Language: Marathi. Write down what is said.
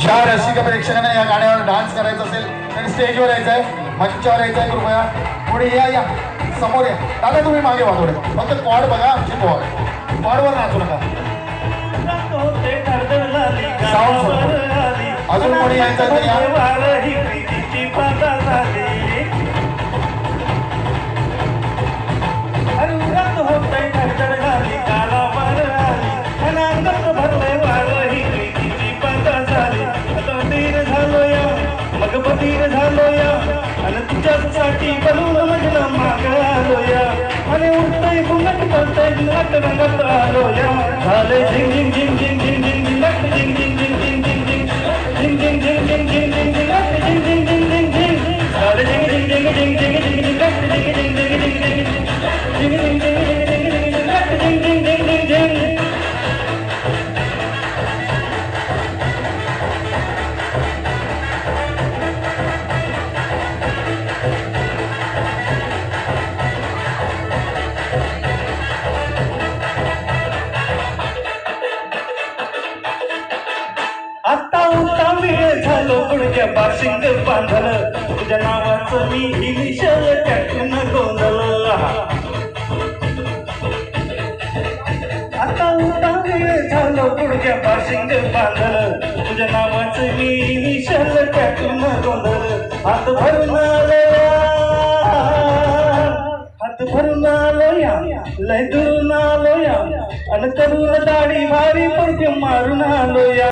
ज्या रसिक प्रेक्षकांना या गाण्यावर डान्स करायचा असेल त्यांनी स्टेजवर यायचंय, मंचावर यायचंय. कृपया पुढे या समोर या. दादा तुम्ही मागे वा थोडे, फक्त कॉड बघा आमची कॉडवर नाचू नका. अजून कोणी यायचं तर या. मगपतीर झालो या आणि तुझ्यासाठी बनवून म्हटलं माग आलो या आणि उठतय घुंगट करतय नाट रंगत आलो या झाले झिंग झिंग झिंग झिंग झिंग झिंग झिंग नाट झिंग झिंग झिंग झिंग झिंग झिंग झिंग झिंग झिंग झिंग झिंग झिंग झिंग नाट झिंग झिंग झिंग झिंग झिंग झाले झिंग झिंग झिंग झिंग झिंग झिंग झिंग नाट झिंग झिंग झिंग झिंग झिंग झिंग झिंग झिंग झिंग झिंग नाट झिंग झिंग झिंग झिंग झिंग. आता उठा वेळ झालो गुडघ्या बाशिंग बांधलं तुझ्या नावाचं मी इनिशियल टॅटून गोंधळ. आता उठा वेळ झालो गुडघ्या बाशिंग बांधलं तुझ्या नावाचं मी इनिशियल टॅटून गोंधळ. हात भरून आलो या लय दुरून आलो या आणि करून दाढी भारी परफ्यूम मारून आलो या.